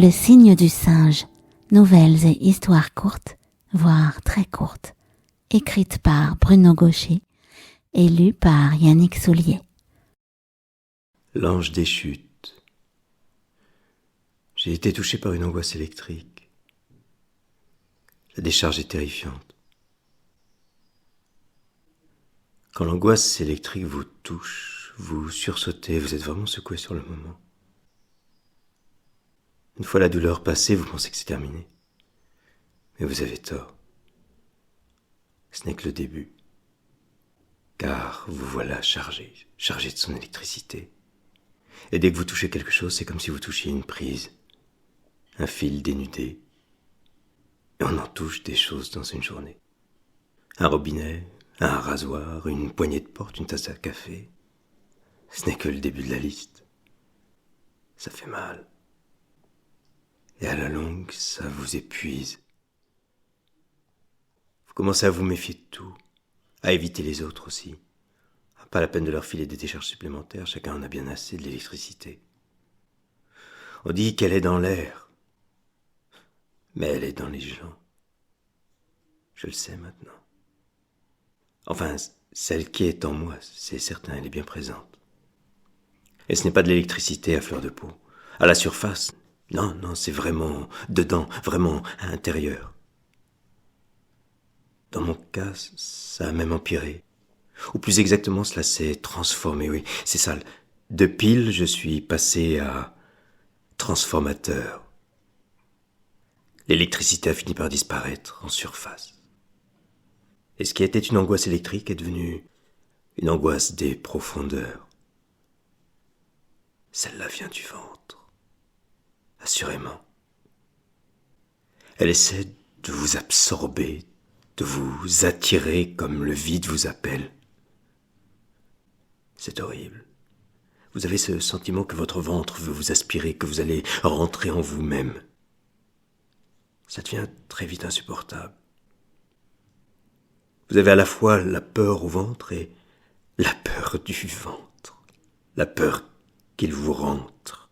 Le signe du singe, nouvelles et histoires courtes, voire très courtes, écrites par Bruno Gaucher et lues par Yannick Soulier. L'ange des chutes. J'ai été touché par une angoisse électrique. La décharge est terrifiante. Quand l'angoisse électrique vous touche, vous sursautez, vous êtes vraiment secoué sur le moment. Une fois la douleur passée, vous pensez que c'est terminé. Mais vous avez tort. Ce n'est que le début. Car vous voilà chargé de son électricité. Et dès que vous touchez quelque chose, c'est comme si vous touchiez une prise, un fil dénudé. Et on en touche des choses dans une journée. Un robinet, un rasoir, une poignée de porte, une tasse à café. Ce n'est que le début de la liste. Ça fait mal. Et à la longue, ça vous épuise. Vous commencez à vous méfier de tout, à éviter les autres aussi. Pas la peine de leur filer des décharges supplémentaires, chacun en a bien assez de l'électricité. On dit qu'elle est dans l'air, mais elle est dans les gens. Je le sais maintenant. Enfin, celle qui est en moi, c'est certain, elle est bien présente. Et ce n'est pas de l'électricité à fleur de peau, à la surface. Non, c'est vraiment dedans, vraiment à l'intérieur. Dans mon cas, ça a même empiré. Ou plus exactement, cela s'est transformé, oui, c'est ça. De pile, je suis passé à transformateur. L'électricité a fini par disparaître en surface. Et ce qui était une angoisse électrique est devenu une angoisse des profondeurs. Celle-là vient du ventre, assurément. Elle essaie de vous absorber, de vous attirer comme le vide vous appelle. C'est horrible. Vous avez ce sentiment que votre ventre veut vous aspirer, que vous allez rentrer en vous-même. Ça devient très vite insupportable. Vous avez à la fois la peur au ventre et la peur du ventre. La peur qu'il vous rentre.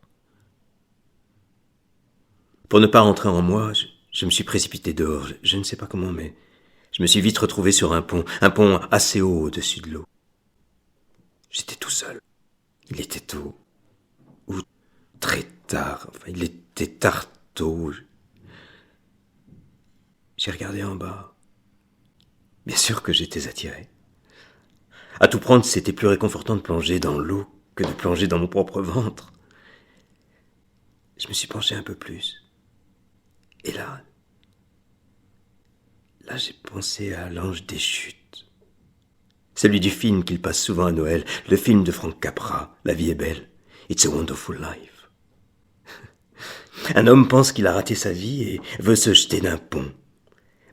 Pour ne pas rentrer en moi, je me suis précipité dehors. Je ne sais pas comment, mais je me suis vite retrouvé sur un pont assez haut au-dessus de l'eau. J'étais tout seul. Il était tôt. Ou très tard. Enfin, il était tard tôt. J'ai regardé en bas. Bien sûr que j'étais attiré. À tout prendre, c'était plus réconfortant de plonger dans l'eau que de plonger dans mon propre ventre. Je me suis penché un peu plus. Et là, j'ai pensé à l'ange des chutes. Celui du film qu'il passe souvent à Noël, le film de Frank Capra, La vie est belle, It's a Wonderful Life. Un homme pense qu'il a raté sa vie et veut se jeter d'un pont.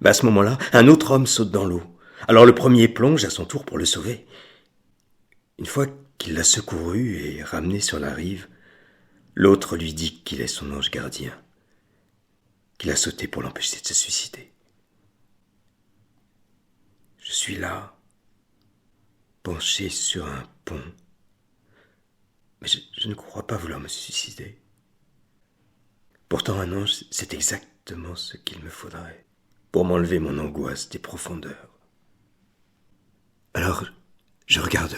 À ce moment-là, un autre homme saute dans l'eau. Alors le premier plonge à son tour pour le sauver. Une fois qu'il l'a secouru et ramené sur la rive, l'autre lui dit qu'il est son ange gardien, qu'il a sauté pour l'empêcher de se suicider. Je suis là, penché sur un pont, mais je ne crois pas vouloir me suicider. Pourtant un ange, c'est exactement ce qu'il me faudrait pour m'enlever mon angoisse des profondeurs. Alors, je regarde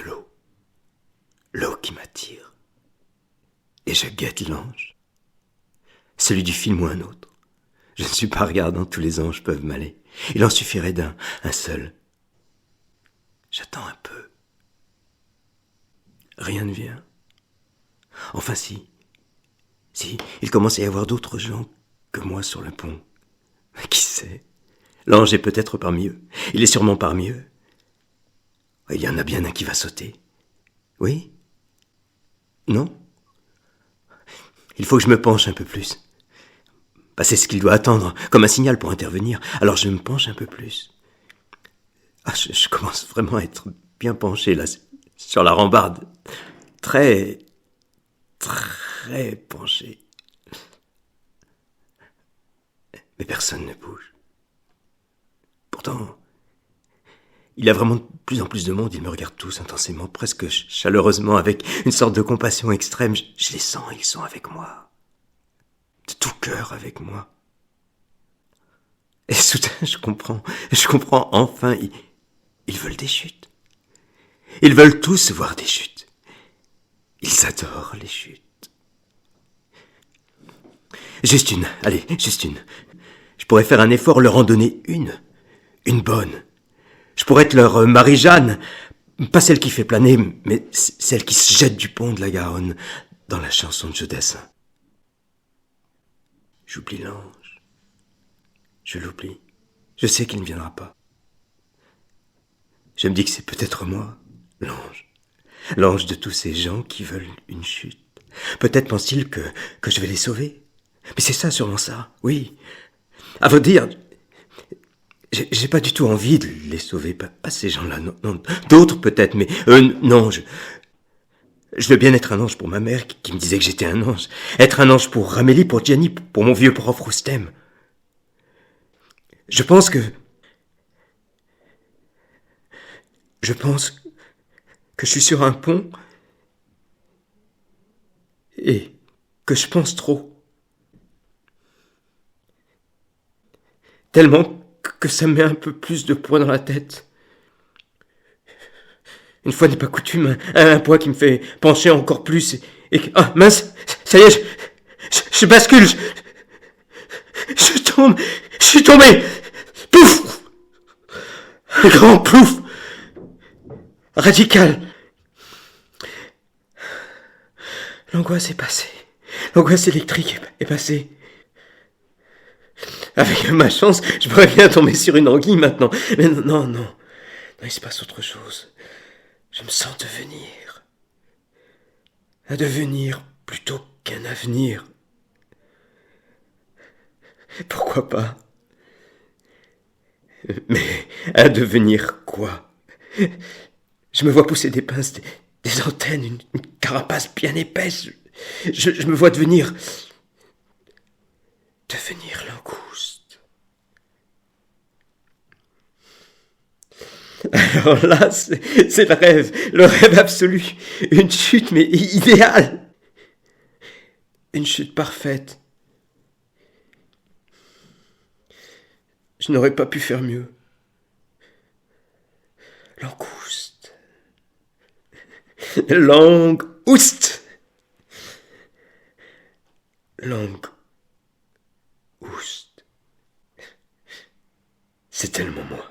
l'eau qui m'attire, et je guette l'ange, celui du film ou un autre. Je ne suis pas regardant, tous les anges peuvent m'aller. Il en suffirait un seul. J'attends un peu. Rien ne vient. Enfin si, il commence à y avoir d'autres gens que moi sur le pont. Mais qui sait? L'ange est peut-être parmi eux. Il est sûrement parmi eux. Il y en a bien un qui va sauter. Oui? Non? Il faut que je me penche un peu plus. C'est ce qu'il doit attendre, comme un signal pour intervenir. Alors je me penche un peu plus. Je commence vraiment à être bien penché là, sur la rambarde. Très penché. Mais personne ne bouge. Pourtant, il y a vraiment de plus en plus de monde. Ils me regardent tous intensément, presque chaleureusement, avec une sorte de compassion extrême. Je les sens, ils sont avec moi. de tout cœur avec moi. Et soudain, je comprends enfin, ils veulent des chutes. Ils veulent tous voir des chutes. Ils adorent les chutes. Juste une, allez, juste une. Je pourrais faire un effort, leur en donner une bonne. Je pourrais être leur Marie-Jeanne, pas celle qui fait planer, mais celle qui se jette du pont de la Garonne dans la chanson de Jodassin. J'oublie l'ange. Je l'oublie. Je sais qu'il ne viendra pas. Je me dis que c'est peut-être moi, l'ange. L'ange de tous ces gens qui veulent une chute. Peut-être pensent-ils que je vais les sauver. Mais c'est ça, sûrement ça, oui. À vrai dire, j'ai pas du tout envie de les sauver. Pas ces gens-là, non. D'autres peut-être, mais non, je veux bien être un ange pour ma mère qui me disait que j'étais un ange. Être un ange pour Ramélie, pour Gianni, pour mon vieux prof Roustem. Je pense que je suis sur un pont et que je pense trop. Tellement que ça me met un peu plus de poids dans la tête. Une fois n'est pas coutume, un poids qui me fait pencher encore plus ah, mince, ça y est, je bascule, je tombe, je suis tombé, pouf, un grand plouf, radical. L'angoisse est passée, l'angoisse électrique est passée. Avec ma chance, je pourrais bien tomber sur une anguille maintenant. Mais non, il se passe autre chose. Je me sens devenir. Un devenir plutôt qu'un avenir. Pourquoi pas? Mais un devenir quoi? Je me vois pousser des pinces, des antennes, une carapace bien épaisse. Je me vois devenir langouste. Alors là, c'est le rêve absolu. Une chute, mais idéale. Une chute parfaite. Je n'aurais pas pu faire mieux. Langouste. Langouste. Langouste. C'est tellement moi.